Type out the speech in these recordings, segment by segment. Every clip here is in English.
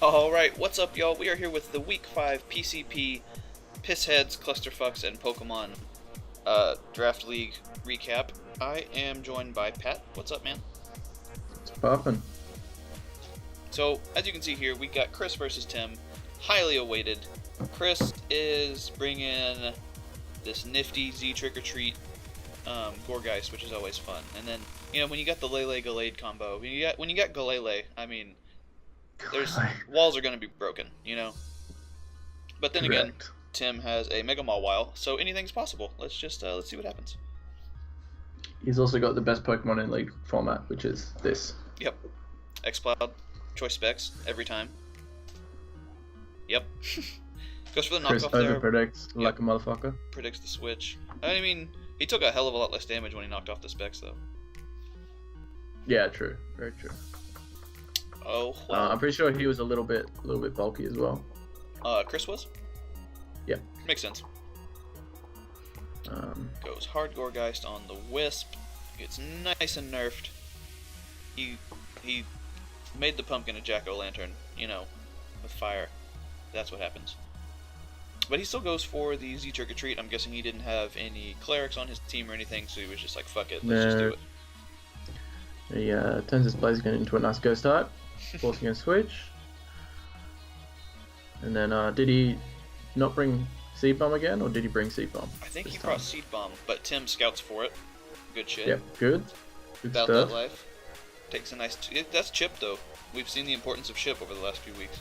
Alright, what's up y'all? We are here with the Week 5 PCP Pissheads, Clusterfucks, and Pokemon Draft League recap. I am joined by Pat. What's up, man? It's poppin'. So, as you can see here, we got Chris versus Tim. Highly awaited. Chris is bringing this nifty Z Trick or Treat Gorgeist, which is always fun. And then, you know, when you got the Lele Gallade combo, when you got Galele, I mean, there's walls are going to be broken, you know. But then again, Tim has a Mega Mawile, so anything's possible. Let's see what happens. He's also got the best Pokemon in League format, which is this. Yep. X-Cloud, choice specs every time. Yep. Goes for the Chris knockoff there. overpredicts like a motherfucker. Predicts the switch. I mean, he took a hell of a lot less damage when he knocked off the specs, though. Yeah, true. Very true. Oh. Well. I'm pretty sure he was a little bit bulky as well. Chris was. Yeah. Makes sense. Goes hard Gorgeist on the Wisp. Gets nice and nerfed. He made the pumpkin a jack-o'-lantern, you know, with fire. That's what happens. But he still goes for the Z Trick or Treat. I'm guessing he didn't have any clerics on his team or anything, so he was just like, fuck it, let's just do it. He turns his Blaziken into a nice ghost type, forcing a switch. And then, did he not bring Seed Bomb again, or did he bring Seed Bomb? I think he brought Seed Bomb, but Tim scouts for it. Good shit. Yep, good. Without that life. Takes a nice... That's Chip, though. We've seen the importance of Chip over the last few weeks.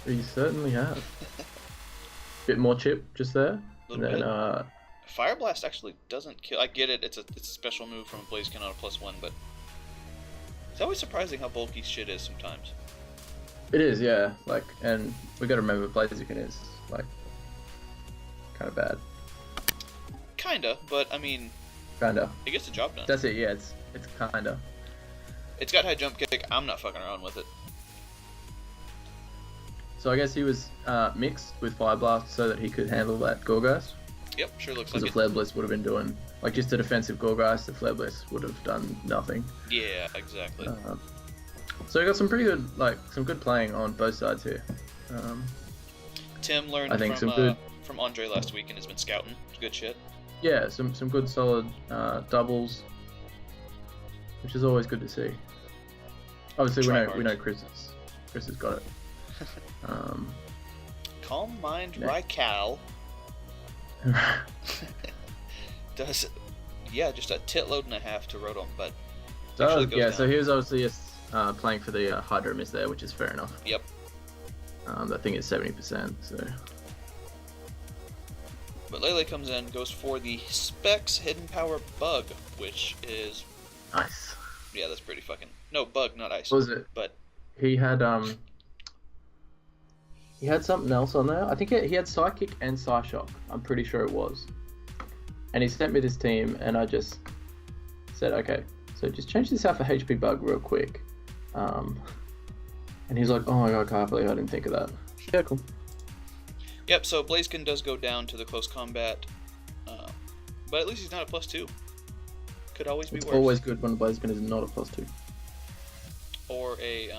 We certainly have. Bit more Chip just there. And then, Fire Blast actually doesn't kill. I get it. It's a special move from a Blaziken on a +1, but it's always surprising how bulky shit is sometimes. It is, yeah. Like, and we gotta remember Blaziken is like kind of bad. Kinda, but I mean, kinda. It gets the job done. That's it. Yeah, it's kinda. It's got high jump kick. I'm not fucking around with it. So I guess he was mixed with Fire Blast so that he could handle that Gorgeist. Yep, sure looks like it. Because the Flare Blitz would have been doing, like, just a defensive Gorgeist, the Flare Blitz would have done nothing. Yeah, exactly. So we got some pretty good, like, some good playing on both sides here. Tim learned from Andre last week and has been scouting. Good shit. Yeah, some good solid doubles, which is always good to see. Obviously, we know Chris has got it. Calm Mind Raikal does, yeah, just a titload and a half to Rotom, but so he was obviously just playing for the Hydro Miss there, which is fair enough. Yep. That thing is 70%, so. But Lele comes in, goes for the Specs Hidden Power Bug, which is nice. Yeah, that's pretty fucking bug, not ice. What was it? But he had something else on there. I think he had Psychic and Psyshock. I'm pretty sure it was. And he sent me this team, and I just said, okay, so just change this out for HP Bug real quick. And he's like, oh my god, I can't believe I didn't think of that. Yeah, cool. Yep, so Blaziken does go down to the close combat, but at least he's not a +2. Could always be worse. It's always good when a Blaziken is not a +2. Or a,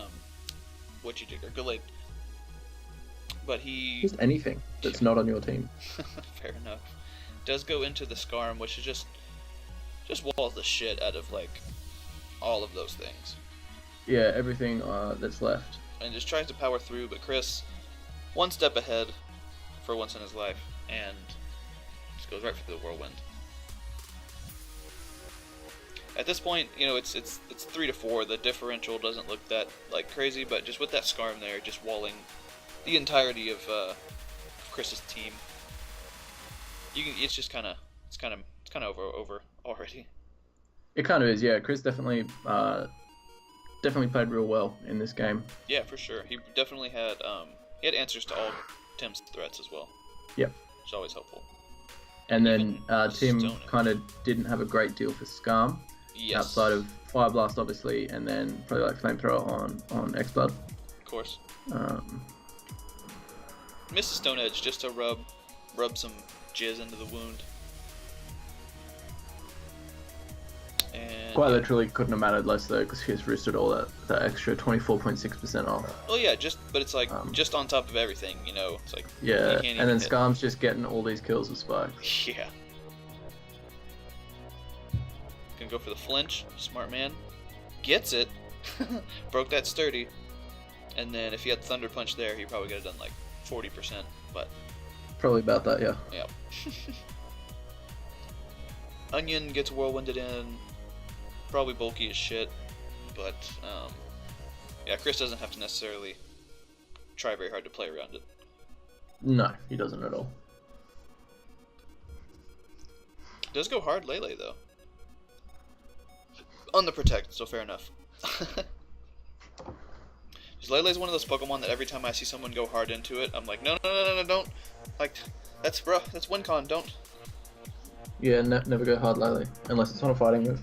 Gallade. But he... Just anything that's not on your team. Fair enough. Does go into the Scarm, which is just walls the shit out of, like, all of those things. Yeah, everything that's left. And just tries to power through, but Chris, one step ahead for once in his life, and just goes right for the Whirlwind. At this point, you know, it's 3-4. The differential doesn't look that, like, crazy, but just with that Scarm there, just walling the entirety of Chris's team, it's kind of over already. It kind of is, yeah. Chris definitely played real well in this game. Yeah, for sure. He definitely had answers to all Tim's threats as well. Yep. Which is always helpful. And then Tim kind of didn't have a great deal for Scarm. Yes. Outside of Fire Blast, obviously, and then probably like Flamethrower on X-Blood. Of course. Mrs. Stone Edge just to rub some jizz into the wound. And Quite literally couldn't have mattered less though, because he's roosted all that extra 24.6% off. Well, yeah, but it's like just on top of everything, you know. It's like yeah, and then Scarm's just getting all these kills with spikes. Yeah. Gonna go for the flinch, smart man. Gets it. Broke that sturdy. And then if he had Thunder Punch there, he probably could have done like 40%, but... Probably about that, yeah. Yeah. Onion gets whirlwinded in. Probably bulky as shit, but yeah, Chris doesn't have to necessarily try very hard to play around it. No, he doesn't at all. Does go hard Lele though. On the protect, so fair enough. Lele's one of those Pokemon that every time I see someone go hard into it, I'm like, no, don't. Like, that's win con, don't. Yeah, never go hard Lele, unless it's on a fighting move.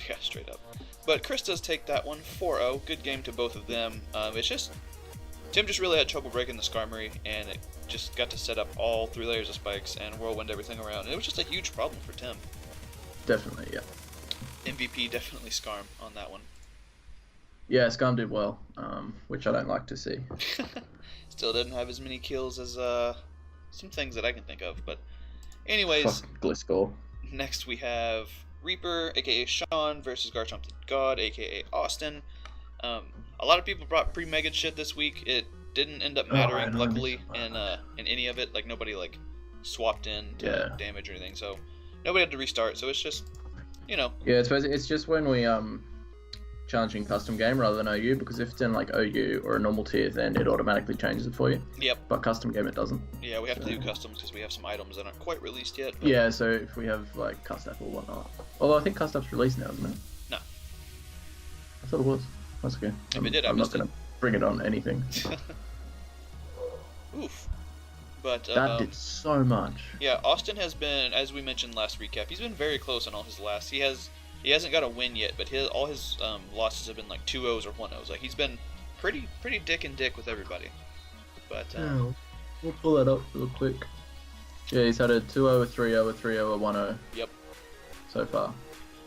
Yeah, straight up. But Chris does take that one, 4-0. Good game to both of them. It's just, Tim just really had trouble breaking the Skarmory, and it just got to set up all 3 layers of spikes and whirlwind everything around. And it was just a huge problem for Tim. Definitely, yeah. MVP definitely Skarm on that one. Yeah, Skarm did well, which I don't like to see. Still didn't have as many kills as some things that I can think of, but anyways. Fuck Gliscor. Next we have Reaper, aka Sean, versus GarchompTheGod, aka Austin. A lot of people brought pre-mega shit this week. It didn't end up mattering, luckily, in any of it. Like, nobody like swapped in to damage or anything, so nobody had to restart. So it's just, you know. Yeah, it's just when we challenging custom game rather than OU, because if it's in like OU or a normal tier, then it automatically changes it for you. Yep. But custom game it doesn't. Yeah, we have to do customs because we have some items that aren't quite released yet. But... Yeah, so if we have like Custap or whatnot. Although I think Custap's released now, isn't it? No. I thought it was. That's okay. If it did, I'm not going to bring it on anything. Oof. But that did so much. Yeah, Austin has been, as we mentioned last recap, he's been very close on all his lasts. He hasn't got a win yet, but all his losses have been like 2-0s or 1-0s. Like, he's been pretty dick and dick with everybody. But we'll pull that up real quick. Yeah, he's had a 2-0, a 3-0, a 3-0, a 1-0. Yep. So far.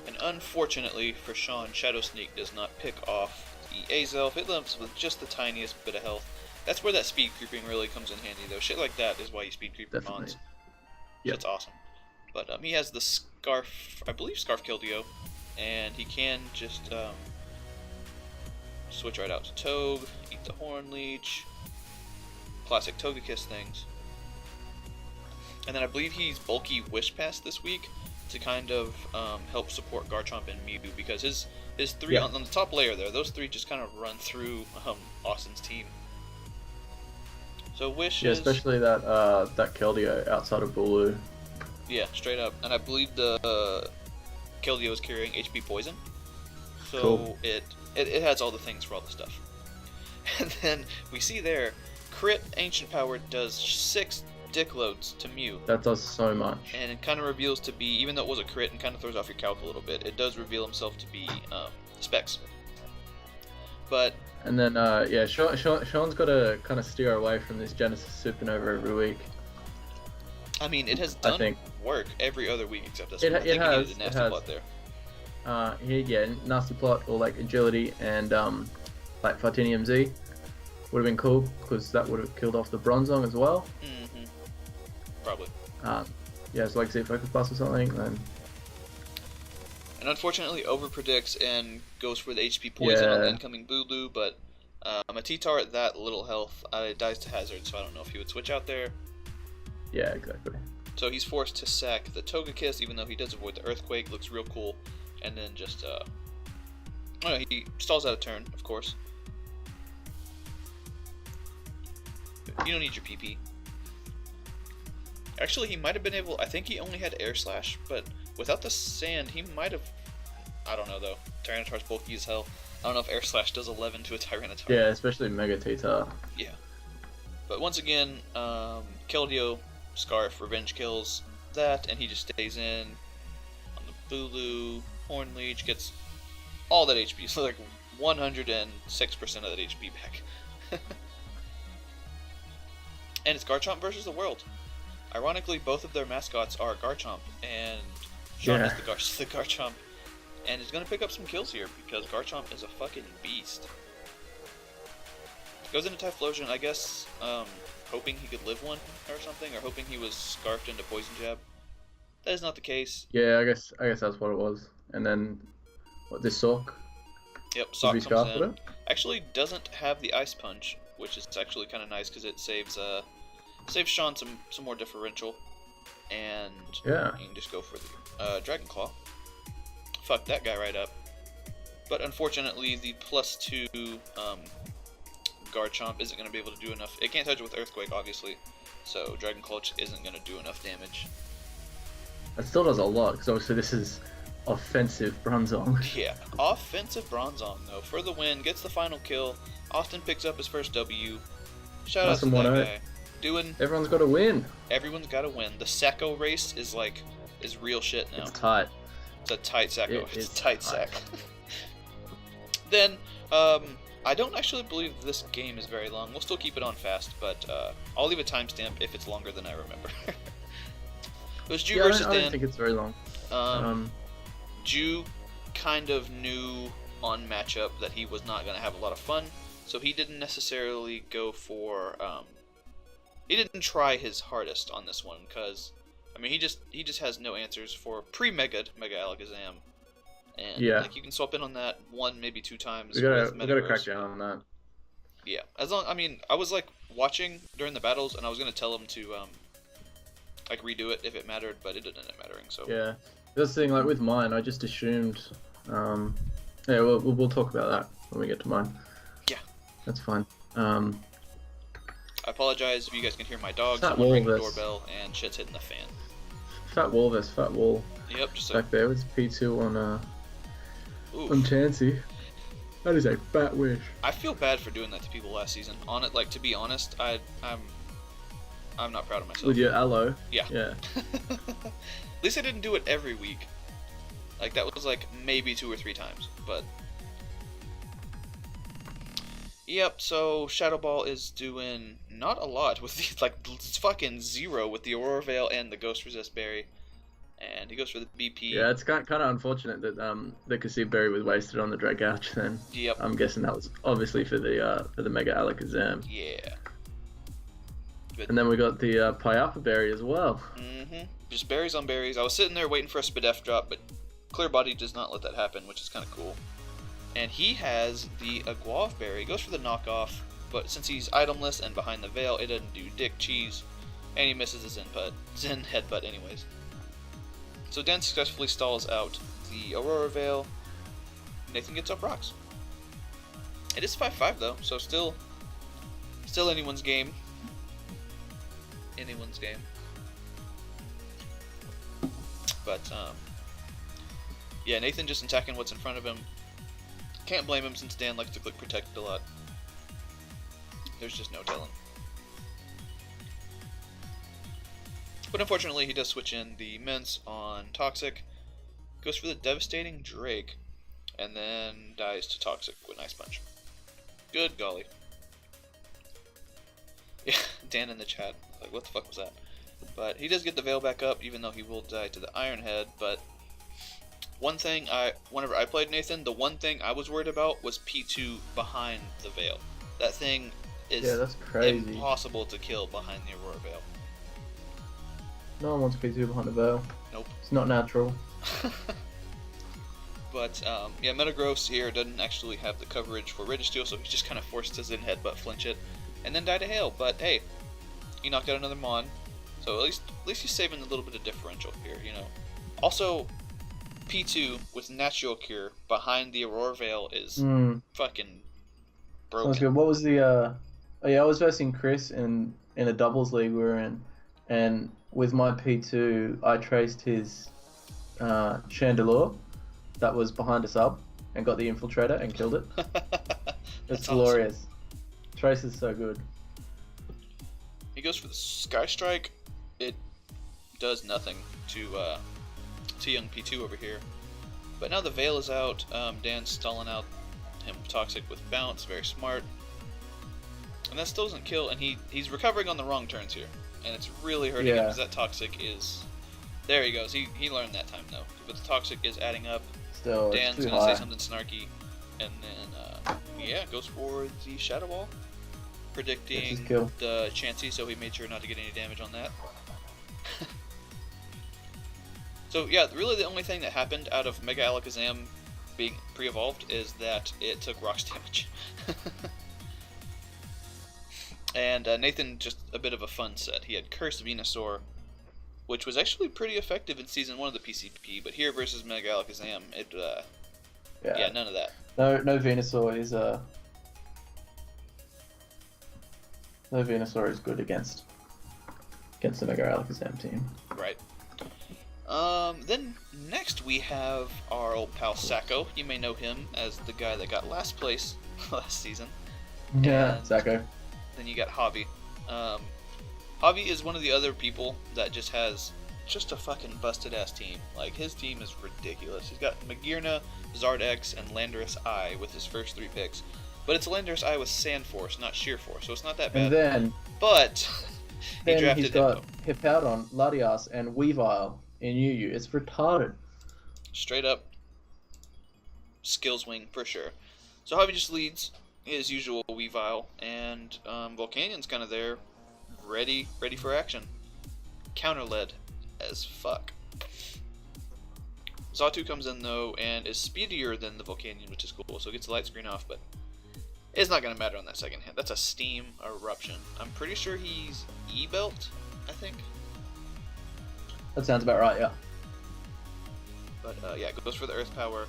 And unfortunately for Sean, Shadow Sneak does not pick off the Azelf. It lives with just the tiniest bit of health. That's where that speed creeping really comes in handy, though. Shit like that is why you speed creep your mons. Yep. It's awesome. But he has the Scarf, I believe Scarf Keldeo, and he can just switch right out to Togue, eat the Horn Leech, classic Togekiss things. And then I believe he's bulky Wish Pass this week to kind of help support Garchomp and Mew, because his 3 on the top layer there, those 3 just kind of run through Austin's team. So Wish is... especially that Keldeo outside of Bulu. Yeah, straight up. And I believe the Keldeo is carrying HP Poison. So cool. it has all the things for all the stuff. And then we see there, crit Ancient Power does 6 dick loads to Mew. That does so much. And it kind of reveals to be, even though it was a crit and kind of throws off your calc a little bit, it does reveal himself to be Specs. But... And then, yeah, Sean's got to kind of steer away from this Genesis Supernova every week. I mean, it has done work every other week except this one. I think he needed a nasty plot there. Nasty plot or like agility and like Titanium Z would have been cool, because that would have killed off the Bronzong as well. Mm-hmm. Probably. Yeah, so like Z Focus Blast or something, then. And unfortunately, overpredicts and goes for the HP Poison on the incoming Bulu, but a T-Tar at that little health dies to Hazard, so I don't know if he would switch out there. Yeah, exactly. So he's forced to sack the Togekiss, even though he does avoid the Earthquake. Looks real cool. And then just, he stalls out a turn, of course. You don't need your PP. Actually, he might have been able... I think he only had Air Slash, but without the Sand, he might have... I don't know, though. Tyranitar's bulky as hell. I don't know if Air Slash does 11 to a Tyranitar. Yeah, especially Mega T-Tar. Yeah. But once again, Keldeo, Scarf, Revenge kills that, and he just stays in on the Bulu. Horn Leech gets all that HP, so like 106% of that HP back. And it's Garchomp versus the world. Ironically, both of their mascots are Garchomp, and Sean is the Garchomp. and is going to pick up some kills here because Garchomp is a fucking beast. Goes into Typhlosion, I guess, hoping he could live one or something, or hoping he was scarfed into Poison Jab. That is not the case. Yeah, I guess that's what it was. And then, what, this Sock? Yep, Sock comes in. It? Actually doesn't have the Ice Punch, which is actually kind of nice because it saves Sean some more differential. And yeah, you can just go for the Dragon Claw. Fuck that guy right up. But unfortunately, the +2 Garchomp isn't going to be able to do enough. It can't touch it with Earthquake, obviously, so Dragon Claw isn't going to do enough damage. It still does a lot, because obviously this is offensive Bronzong. Yeah, offensive Bronzong, though, for the win, gets the final kill. Austin picks up his first W. Shout out to that guy. Everyone's got to win. Everyone's got to win. The Sacco race is real shit now. It's tight. It's a tight Sacco. It's a tight sack. Then, I don't actually believe this game is very long. We'll still keep it on fast, but I'll leave a timestamp if it's longer than I remember. It was Ju versus Dan. I don't think it's very long. Ju kind of knew on matchup that he was not going to have a lot of fun, so he didn't necessarily go for... he didn't try his hardest on this one, because, I mean, he just has no answers for pre-Mega Alakazam. And yeah, like you can swap in on that one, maybe 2 times. We gotta crack down on that. Yeah, I mean, I was like watching during the battles, and I was gonna tell him to like redo it if it mattered, but it didn't end up mattering. So yeah, this thing like with mine, I just assumed. Yeah, we'll talk about that when we get to mine. Yeah, that's fine. I apologize if you guys can hear my dogs ringing the doorbell and shit's hitting the fan. Fat Wall. Yep, just back there with P2 on Chansey. That is a fat wish. I feel bad for doing that to people last season. On it, like, to be honest, I'm not proud of myself. With your aloe. Yeah. Yeah. At least I didn't do it every week. Like, that was like maybe 2 or 3 times, but. Yep. So Shadow Ball is doing not a lot with the it's fucking 0 with the Aurora Veil and the Ghost Resist Berry. And he goes for the BP. Yeah, it's kind of unfortunate that the Cassib Berry was wasted on the Dragouch then. Yep. I'm guessing that was obviously for the Mega Alakazam. Yeah. And then we got the Pyappa Berry as well. Mm-hmm. Just berries on berries. I was sitting there waiting for a Spadef drop, but Clear Body does not let that happen, which is kind of cool. And he has the Aguav Berry. Goes for the knockoff, but since he's itemless and behind the veil, it doesn't do dick cheese. And he misses his Zen Headbutt anyways. So Dan successfully stalls out the Aurora Veil. Nathan gets up rocks. It is 5-5 though, so still anyone's game. Anyone's game. But yeah, Nathan just attacking what's in front of him. Can't blame him since Dan likes to click protect a lot. There's just no telling. But unfortunately, he does switch in the Mince on Toxic, goes for the Devastating Drake, and then dies to Toxic with Ice Punch. Good golly. Yeah, Dan in the chat, like, what the fuck was that? But he does get the Veil back up, even though he will die to the Iron Head, but one thing, whenever I played Nathan, the one thing I was worried about was P2 behind the Veil. That thing is that's crazy. Impossible to kill behind the Aurora Veil. No one wants P2 behind the veil. Nope. It's not natural. But, yeah, Metagross here doesn't actually have the coverage for Registeel, so he just kind of forced his in headbutt, flinch it, and then die to Hail. But, hey, he knocked out another Mon, so at least he's saving a little bit of differential here, you know. Also, P2 with Natural Cure behind the Aurora Veil is fucking broken. Sounds good. What was the, oh yeah, I was versing Chris in a doubles league we were in, and with my P2, I traced his Chandelure that was behind a sub and got the Infiltrator and killed it. It's glorious. Awesome. Trace is so good. He goes for the Sky Strike. It does nothing to young P2 over here. But now the Veil is out. Dan's stalling out him Toxic with Bounce. Very smart. And that still doesn't kill, and he's recovering on the wrong turns here. And it's really hurting him because that Toxic is... There he goes. He learned that time, though. But the Toxic is adding up. Still, it's Dan's too gonna high. say something snarky, and then yeah, goes for the Shadow Ball, predicting kill. the Chansey, so he made sure not to get any damage on that. So yeah, really the only thing that happened out of Mega Alakazam being pre-evolved is that it took rocks damage. And Nathan, just a bit of a fun set. He had Curse Venusaur, which was actually pretty effective in Season 1 of the PCP, but here versus Mega Alakazam, yeah, none of that. No Venusaur is no Venusaur is good against the Mega Alakazam team. Right. Then next we have our old pal Sacco. You may know him as the guy that got last place last season. Yeah, And Sacco. then you got Javi. Javi is one of the other people that just has just a fucking busted ass team. Like, his team is ridiculous. He's got Magearna, Zardex, and Landorus I with his first 3 picks. But it's Landorus I with Sand Force, not Sheer Force, so it's not that bad. And then But he drafted he's got Hippo. Hippowdon, Latias, and Weavile in UU. It's retarded. Straight up skills wing for sure. So Javi just leads his usual Weavile, and Volcanion's kind of there, ready for action. Counter led as fuck. Xatu comes in though and is speedier than the Volcanion, which is cool, so it gets the light screen off, but it's not going to matter on that second hit. That's a Steam Eruption. I'm pretty sure he's E-Belt, I think. That sounds about right, yeah. But yeah, goes for the Earth Power.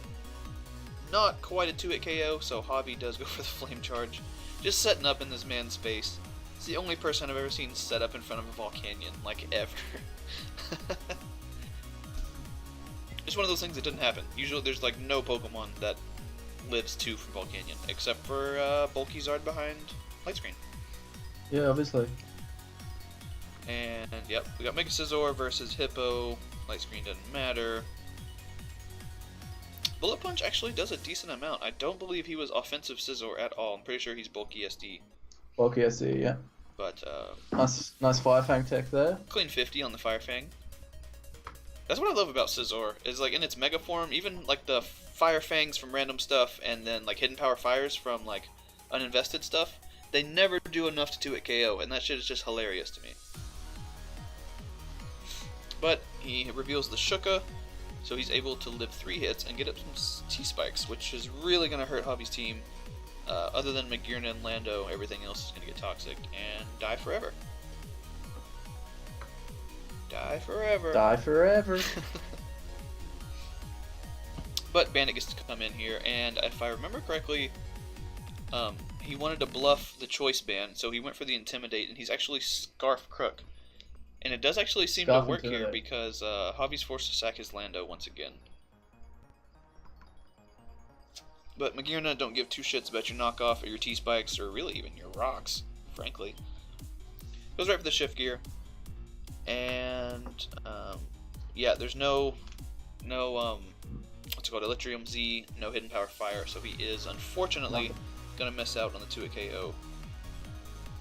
Not quite a 2-hit KO, so Javi does go for the Flame Charge. Just setting up in this man's face. It's the only person I've ever seen set up in front of a Volcanion, like, ever. It's one of those things that doesn't happen. Usually there's like no Pokemon that lives 2 from Volcanion, except for Bulky Zard behind Light Screen. Yeah, obviously. And yep, we got Mega Scizor versus Hippo. Light Screen doesn't matter. Bullet Punch actually does a decent amount. I don't believe he was offensive Scizor at all. I'm pretty sure he's bulky SD. Bulky SD, yeah. But nice Fire Fang tech there. clean 50 on the Fire Fang. That's what I love about Scizor, is like in its Mega form, even like the Fire Fangs from random stuff and then like Hidden Power Fires from like uninvested stuff, they never do enough to 2-hit KO, and that shit is just hilarious to me. But he reveals the Shuka, so he's able to live 3 hits and get up some T-Spikes, which is really going to hurt Javi's team. Other than Magearna and Lando, everything else is going to get toxic and die forever. Die forever. Die forever. But Bandit gets to come in here, and if I remember correctly, he wanted to bluff the Choice Band, so he went for the Intimidate, and he's actually Scarf Crook. And it does actually seem to work here, because Javi's forced to sack his Lando once again. But Magearna don't give 2 shits about your knockoff or your T-Spikes, or really even your rocks, frankly. Goes right for the Shift Gear. And yeah, there's no what's it called, Elytrium Z, no Hidden Power Fire, so he is unfortunately gonna miss out on the 2-hit KO.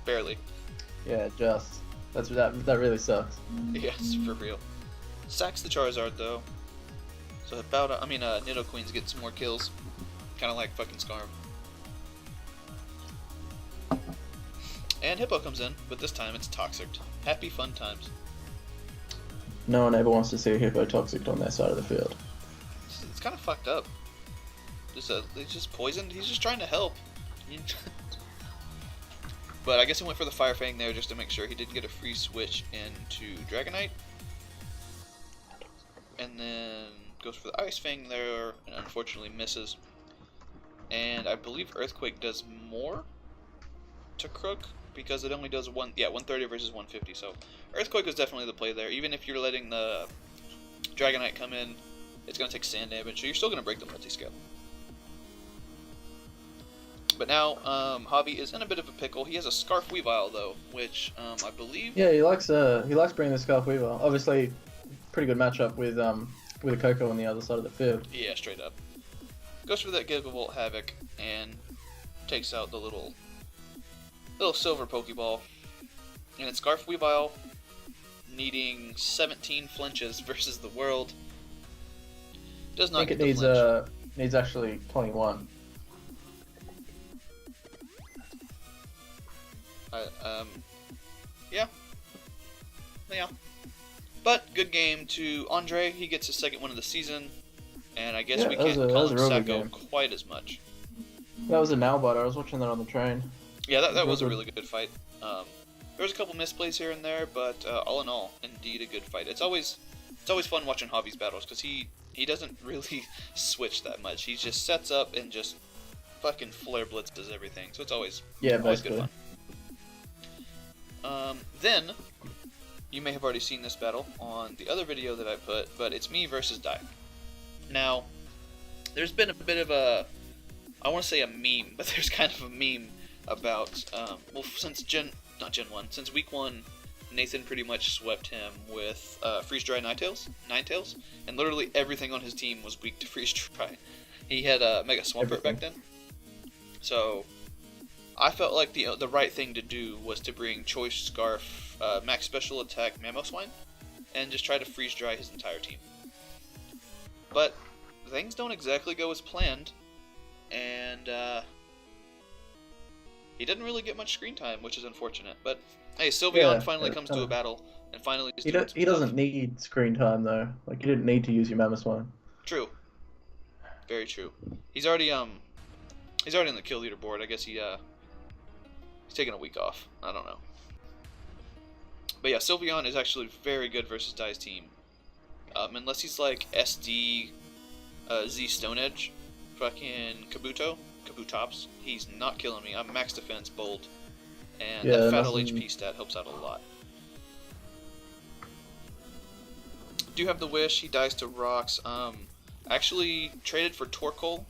Barely. Yeah, just. That really sucks. Yes, for real. Sacks the Charizard though. So Nidoqueen's getting some more kills. Kinda like fucking Scarf. And Hippo comes in, but this time it's Toxic. Happy fun times. No one ever wants to see a Hippo Toxic on their side of the field. It's kind of fucked up. He's just poisoned. He's just trying to help. But I guess he went for the Fire Fang there just to make sure. He did get a free switch into Dragonite. And then goes for the Ice Fang there, and unfortunately misses. And I believe Earthquake does more to Crook, because it only does 130 versus 150. So Earthquake was definitely the play there. Even if you're letting the Dragonite come in, it's going to take sand damage, so you're still going to break the multi-scale. But now, Javi is in a bit of a pickle. He has a Scarf Weavile though, which I believe. Yeah, he likes bringing the Scarf Weavile. Obviously, pretty good matchup with a Coco on the other side of the field. Yeah, straight up. Goes for that Gigavolt Havoc and takes out the little silver Pokeball. And it's Scarf Weavile needing 17 flinches versus the world. Does I not think get it the flinch. needs actually 21. Yeah. Yeah. But good game to Andre. He gets his second win of the season, and I guess Yeah, we that was can't a call him real good Sacco game. quite as much. That was a nail biter. I was watching that on the train. Yeah, that was a good. really good fight. There was a couple misplays here and there, but all in all, indeed a good fight. It's always fun watching Javi's battles because he doesn't really switch that much. He just sets up and just fucking flare blitzes everything. So it's always good Basically. fun. Then you may have already seen this battle on the other video that I put, but it's me versus Dye. Now, there's been a bit of a, I want to say a meme, but there's kind of a meme about, since since week 1, Nathan pretty much swept him with freeze dry Ninetales, and literally everything on his team was weak to freeze dry. He had a Mega Swampert back then, so I felt like the right thing to do was to bring Choice Scarf, Max Special Attack Mamoswine, and just try to freeze dry his entire team. But things don't exactly go as planned, and he didn't really get much screen time, which is unfortunate. But hey, Sylveon finally comes to a battle, and finally is doing some He doesn't stuff. need screen time though. Like, you didn't need to use your Mamoswine. True, very true. He's already on the kill leaderboard. I guess he's taking a week off. I don't know. But yeah, Sylveon is actually very good versus Dye's team. Unless he's like SD Z Stone Edge, fucking Kabutops, he's not killing me. I'm max defense, bold, and that Fatal HP stat helps out a lot. Do have the wish. He dies to rocks. Actually traded for Torkoal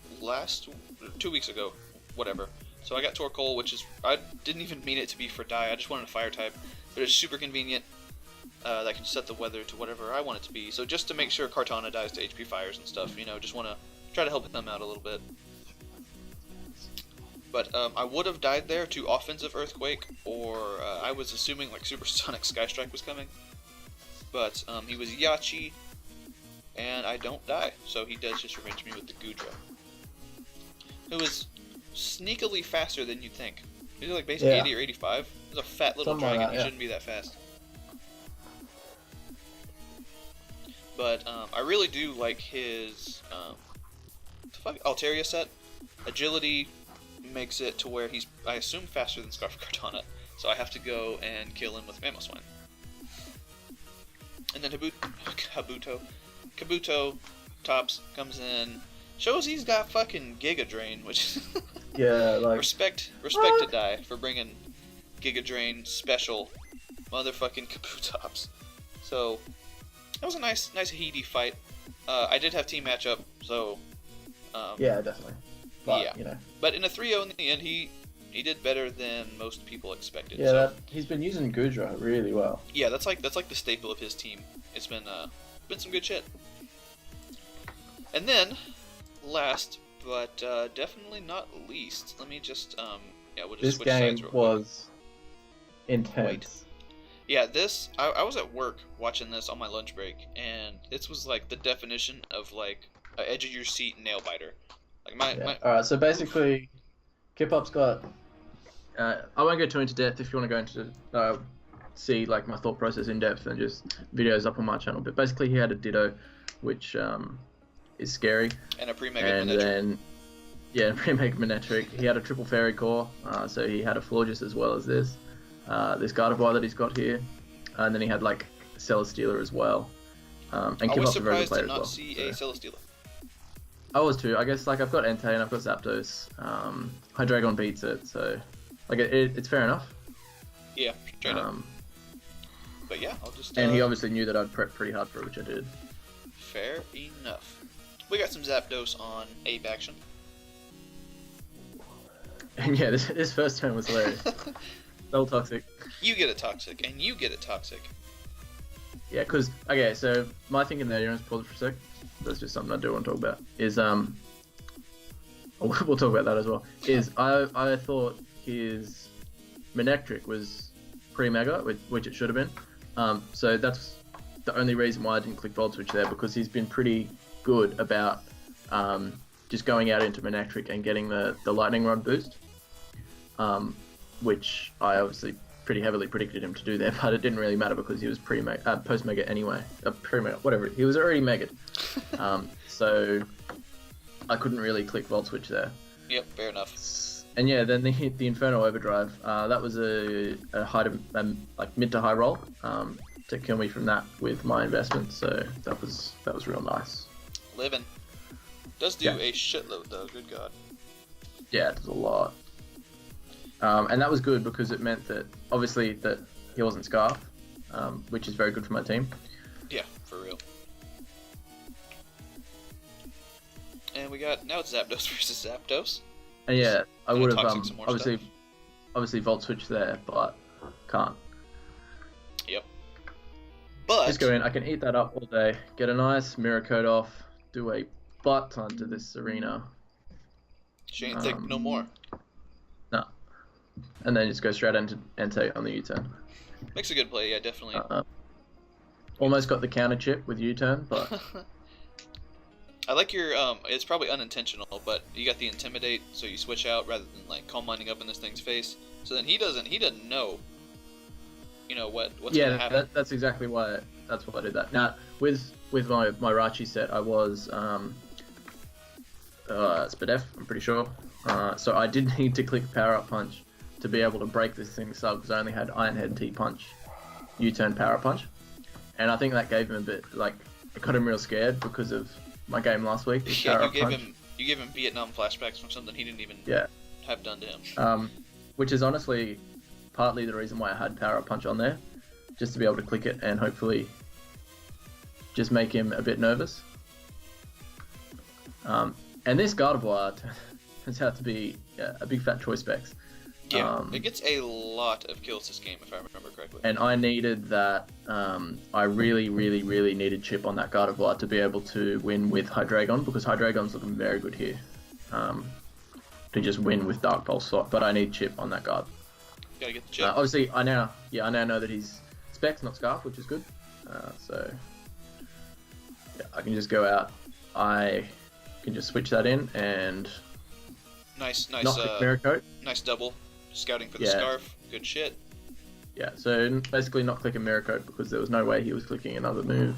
2 weeks ago, whatever. So I got Torkoal, which is, I didn't even mean it to be for Dye. I just wanted a fire type, but it's super convenient. That can set the weather to whatever I want it to be. So just to make sure Kartana dies to HP fires and stuff, just want to try to help them out a little bit. But I would have died there to offensive Earthquake, or I was assuming like Supersonic Sky Strike was coming. But he was Yachi, and I don't die, so he does just revenge me with the Goodra, who is sneakily faster than you'd think. He's like basically 80 or 85. He's a fat little dragon. He shouldn't be that fast. But I really do like his Altaria set. Agility makes it to where he's, I assume, faster than Scarf Kartana. So I have to go and kill him with Mamoswine. And then Kabuto Tops comes in, shows he's got fucking Giga Drain, which respect to Dye for bringing Giga Drain special motherfucking Kabutops. So that was a nice heaty fight. I did have team matchup, so definitely. But, But in a 3-0 in the end, he did better than most people expected. Yeah, so. he's been using Goodra really well. Yeah, that's like the staple of his team. It's been some good shit. And then, last but definitely not least, let me just we'll just switch sides real quick. Was intense. Yeah, I was at work watching this on my lunch break, and this was like the definition of like an edge of your seat nail biter. Like Alright, so basically, KipUp's got. I won't go too into depth. If you want to go into see like my thought process in depth, and just videos up on my channel. But basically, he had a Ditto, which is scary. And a pre-mega and Manectric. Then pre-mega Manectric. He had a triple fairy core, so he had a Florges as well as this Gardevoir that he's got here, and then he had like Celesteela as well. And KipUp's a very good player as well. I was surprised to not see a Celesteela. I was too. I guess like I've got Entei and I've got Zapdos. Hydreigon beats it, so like it's fair enough. Yeah, straight up. But yeah, I'll just. And he obviously knew that I'd prep pretty hard for it, which I did. Fair enough. We got some Zapdos on Ape action. And yeah, this first turn was hilarious. So toxic. You get a toxic, and you get a toxic. Yeah, because okay, so my thinking there, you want to pause it for a sec? That's just something I do want to talk about. Is we'll talk about that as well. Is I thought his Manectric was pre-mega, which it should have been. So that's the only reason why I didn't click Volt Switch there, because he's been pretty good about just going out into Manectric and getting the lightning rod boost, which I obviously pretty heavily predicted him to do there, but it didn't really matter because he was post mega anyway, pre-mega, whatever, he was already mega'd. So I couldn't really click Volt Switch there. Yep, fair enough. And yeah, then the Inferno Overdrive, that was a high to, like mid to high roll to kill me from that with my investment, so that was real nice. Living. Does do a shitload though, good god. Yeah, it does a lot. And that was good because it meant that, obviously, that he wasn't Scarf, which is very good for my team. Yeah, for real. And we got, now it's Zapdos versus Zapdos. And yeah, I would have, obviously Volt Switch there, but can't. Yep. But... just go in, I can eat that up all day, get a nice Mirror Coat off, do a butt ton to this Serena. She ain't thick no more. No. And then just go straight into Entei on the U-turn. Makes a good play, yeah, definitely. Almost got the counter chip with U-turn, but... I like your, it's probably unintentional, but you got the Intimidate, so you switch out rather than, like, Calm Minding up in this thing's face. So then he doesn't know, you know, what's gonna happen. Yeah, that's exactly why I did that. Now, with my Rachi set, I was, Spadef, I'm pretty sure. So I did need to click Power Up Punch to be able to break this thing's sub, because I only had Iron Head, T-Punch, U-turn, Power Up Punch. And I think that gave him a bit, like, it got him real scared because of my game last week. Yeah, you gave him Vietnam flashbacks from something he didn't even have done to him. Which is honestly partly the reason why I had Power Up Punch on there, just to be able to click it and hopefully just make him a bit nervous. And this Gardevoir turns out to be a big fat choice specs. Yeah, it gets a lot of kills this game, if I remember correctly. And I needed that, I really needed chip on that Gardevoir to be able to win with Hydreigon, because Hydreigon's looking very good here. To just win with Dark Pulse, but I need chip on that guard. Gotta get the chip. Obviously, I now know that he's Specs, not Scarf, which is good. So, yeah, I can just go out. I can just switch that in and... Nice, not click Mirror Coat. Nice double. Scouting for the Scarf. Good shit. Yeah, so basically not clicking Mirror Coat because there was no way he was clicking another move.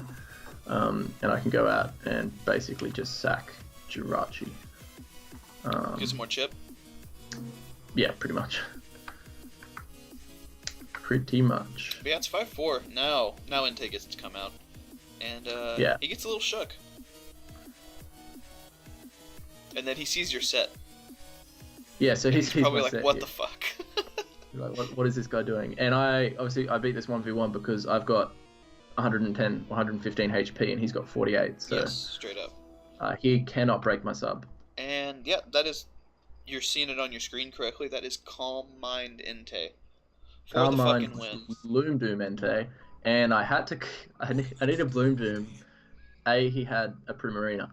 And I can go out and basically just sack Jirachi. Get some more chip? Yeah, pretty much. Pretty much. But yeah, it's 5-4. Now Entei gets to come out. And he gets a little shook. And then he sees your set. Yeah, so he's probably like, set, what the fuck? Like, what is this guy doing? And I beat this 1v1 because I've got 110, 115 HP and he's got 48. So yes, straight up. He cannot break my sub. And yeah, that is, you're seeing it on your screen correctly. That is Calm Mind Entei. Calm Mind Bloom Doom Entei. And I needed Bloom Doom. He had a Primarina.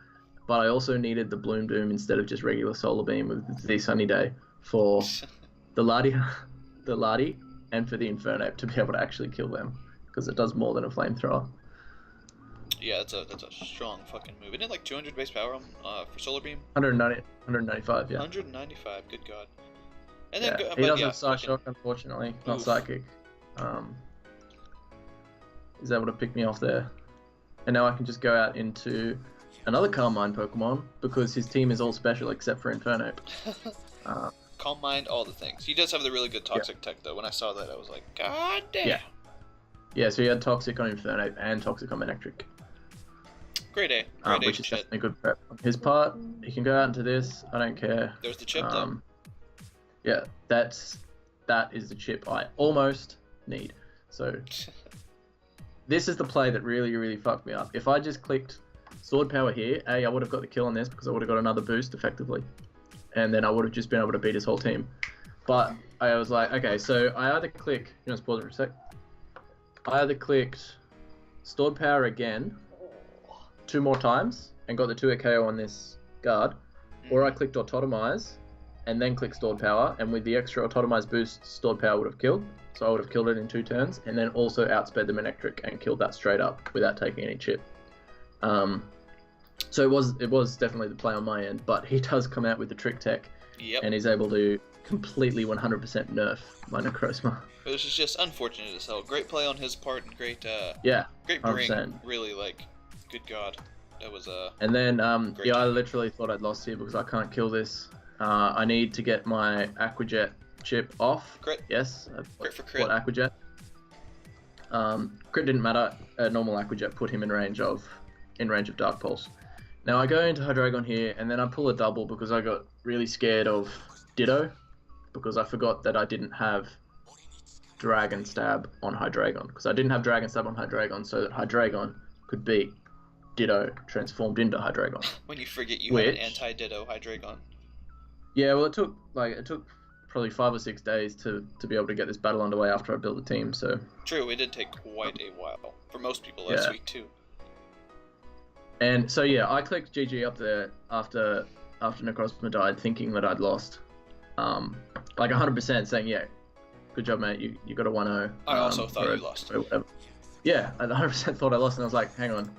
But I also needed the Bloom Doom instead of just regular Solar Beam with the Sunny Day for the Lati, and for the Infernape to be able to actually kill them, because it does more than a Flamethrower. Yeah, that's a strong fucking move. Isn't it like 200 base power for Solar Beam? 195, yeah. 195, good god. And then he doesn't have Psyshock, unfortunately, not Psychic. He's able to pick me off there. And now I can just go out into another Calm Mind Pokemon, because his team is all special except for Infernape. Calm Mind, all the things. He does have the really good Toxic tech, though. When I saw that, I was like, god damn. Yeah, so he had Toxic on Infernape and Toxic on Manectric. Great A. Which is definitely a good prep. On his part, he can go out into this. I don't care. There's the chip, though. Yeah, that is the chip I almost need. So, this is the play that really fucked me up. If I just clicked Sword Power here, I would have got the kill on this because I would have got another boost effectively. And then I would have just been able to beat his whole team. But I was like, okay, so I either click, just pause it for a sec. I either clicked Stored Power again 2 more times and got the 2-hit KO on this guard, or I clicked Autotomize and then clicked Stored Power, and with the extra Autotomize boost, Stored Power would have killed. So I would have killed it in 2 turns, and then also outsped the Manectric and killed that straight up without taking any chip. So it was definitely the play on my end, but he does come out with the trick tech, Yep. and he's able to completely 100% nerf my Necrozma. Which is just unfortunate as hell. Great play on his part and great Yeah, great bring. 100%. Really, like, good God. That was And then great yeah, I job. literally thought I'd lost here because I can't kill this. I need to get my Aquajet chip off. Crit. Yes, Crit for crit. what Aquajet. Crit didn't matter. A normal Aquajet put him in range of Dark Pulse. Now I go into Hydreigon here, and then I pull a double because I got really scared of Ditto, because I forgot that I didn't have Dragon Stab on Hydreigon, because I didn't have Dragon Stab on Hydreigon, so that Hydreigon could beat Ditto transformed into Hydreigon. When you forget you have an anti-Ditto Hydreigon. Yeah, well, it took probably 5 or 6 days to be able to get this battle underway after I built the team. So true, it did take quite a while for most people last week too. And so yeah, I clicked GG up there after Necrozma died, thinking that I'd lost, like 100%, saying yeah, good job mate, you got a 1-0. I also thought you lost. Yeah, I 100% thought I lost, and I was like, hang on,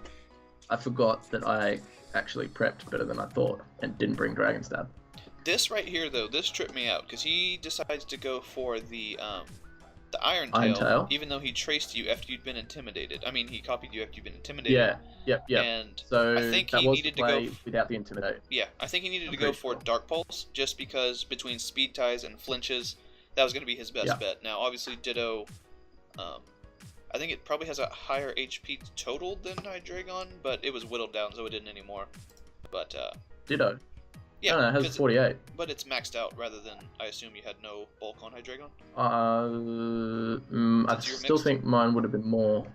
I forgot that I actually prepped better than I thought and didn't bring Dragon Stab. This right here though, this tripped me out because he decides to go for the Iron Tail, even though he traced you after you'd been intimidated. I mean, he copied you after you'd been intimidated. Yeah, yep. And so I think that he was needed the to play go without the intimidate. Yeah, I think he needed to go for Dark Pulse just because between Speed Ties and Flinches, that was going to be his best bet. Now, obviously, Ditto, I think it probably has a higher HP total than Hydreigon, but it was whittled down, so it didn't anymore. But Ditto. yeah, no, it has 48. But it's maxed out rather than, I assume you had no bulk on Hydreigon? I still think mine would have been more.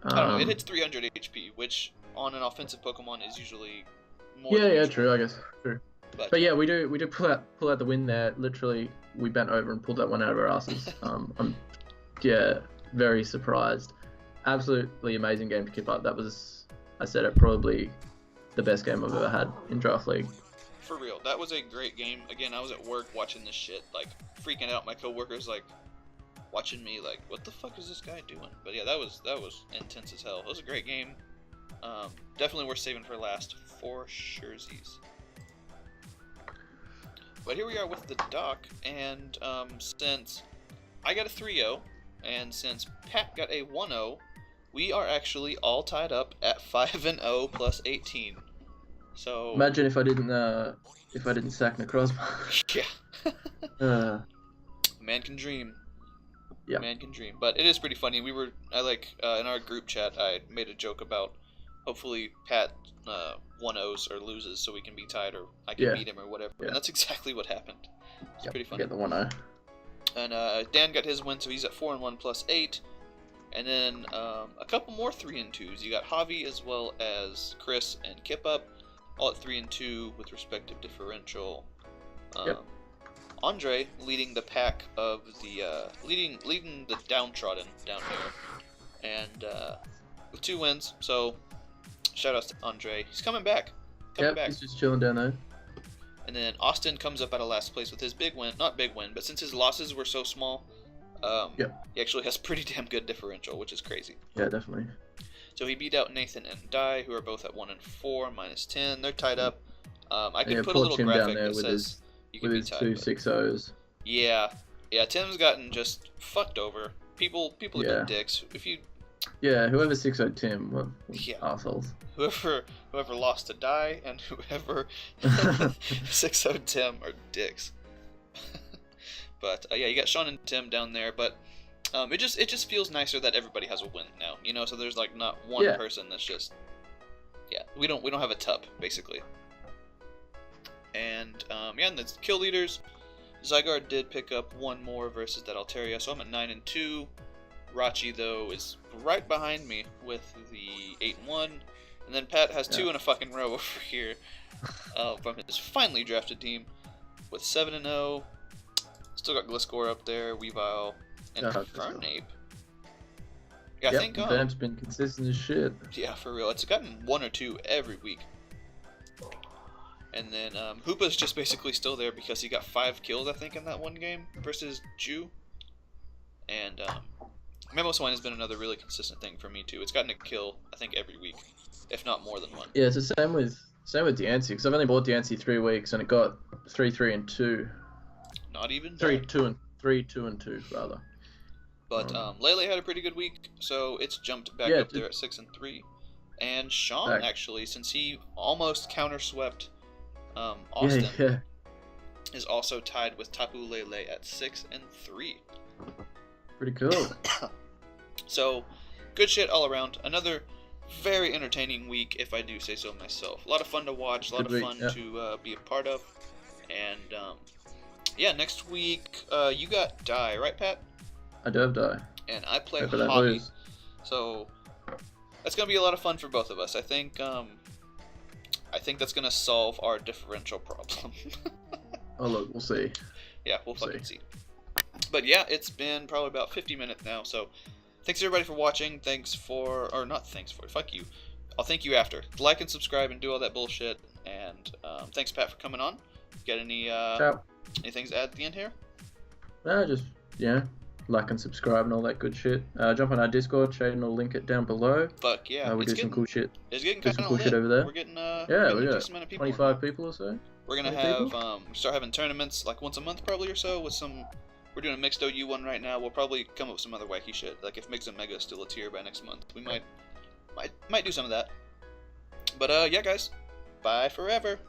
I don't know, it hits 300 HP, which on an offensive Pokemon is usually more than Yeah, usual. true, I guess. True. But yeah, we do pull out the win there. Literally, we bent over and pulled that one out of our asses. I'm very surprised. Absolutely amazing game to KipUp. That was, I said it, probably the best game I've ever had in Draft League. For real, that was a great game. Again, I was at work watching this shit, like freaking out. My coworkers like watching me, like, what the fuck is this guy doing? But yeah, that was intense as hell. It was a great game. Definitely worth saving for last, for surezies. But here we are with the doc, and since I got a 3-0, and since Pat got a 1-0, we are actually all tied up at 5-0 plus 18. So imagine if I didn't sack Necrozma. Yeah. Man can dream. Yeah. Man can dream. But it is pretty funny. In our group chat, I made a joke about hopefully Pat 1-0s or loses so we can be tied or I can beat him or whatever. Yeah. And that's exactly what happened. It's pretty funny. Get the 1-0. And Dan got his win, so he's at 4-1 plus 8. And then a couple more 3-2s. You got Javi as well as Chris and KipUp, all at 3-2 with respective differential. Andre leading the pack of the leading the downtrodden down here, and with 2 wins. So shout outs to Andre. He's coming back. He's just chilling down there. And then Austin comes up out of last place with his big win. Not big win, but since his losses were so small, he actually has pretty damn good differential, which is crazy. Yeah, definitely. So he beat out Nathan and Dye, who are both at 1-4, minus 10. They're tied up. I can put a little graphic that says you can be tied. With his 2 6-0s. Yeah, Tim's gotten just fucked over. People have been dicks. Whoever 6-0 Tim, what assholes. Whoever lost to Dye and whoever 6-0 Tim are dicks. But you got Sean and Tim down there, but it just feels nicer that everybody has a win now, you know. So there's like not one person that's just we don't have a tup basically. And and the kill leaders, Zygarde did pick up 1 more versus that Altaria, so I'm at 9-2. Rachi though is right behind me with the 8-1, and then Pat has 2 in a fucking row over here from his finally drafted team with 7-0. Still got Gliscor up there, Weavile, and Fernape. Yeah, I think Vamp's been consistent as shit. Yeah, for real. It's gotten 1 or 2 every week. And then Hoopa's just basically still there because he got 5 kills, I think, in that one game versus Jew. And Mamoswine has been another really consistent thing for me too. It's gotten a kill, I think, every week. if not more than one. Yeah, it's the same with Diancie, because I've only bought Diancie 3 weeks and it got 3, 3, and 2. Not even 3, bad. 2, and 3, 2, and 2 rather. But Lele had a pretty good week, so it's jumped back up there at 6 and 3. And Sean actually, since he almost counterswept Austin, is also tied with Tapu Lele at 6 and 3. Pretty cool. So, good shit all around. Another very entertaining week, if I do say so myself. A lot of fun to watch, a lot of fun to be a part of. And, yeah, next week, you got Dye, right, Pat? I do have Dye. And I play Hobby. So, that's going to be a lot of fun for both of us. I think that's going to solve our differential problem. Oh, look, we'll see. Yeah, we'll fucking see. But yeah, it's been probably about 50 minutes now, so thanks everybody for watching. Fuck you. I'll thank you after. Like and subscribe and do all that bullshit. And thanks, Pat, for coming on. Got any things to add at the end here? No, just, like and subscribe and all that good shit. Jump on our Discord, Shaden will link it down below. Fuck yeah. We do some cool shit. It's getting kind of cool shit over there. We're getting we got decent amount of people 25 people or so. We're gonna have start having tournaments like once a month probably or so with some. We're doing a mixed OU one right now. We'll probably come up with some other wacky shit. Like if Mix and Mega is still a tier by next month, we might do some of that. But yeah, guys, bye forever.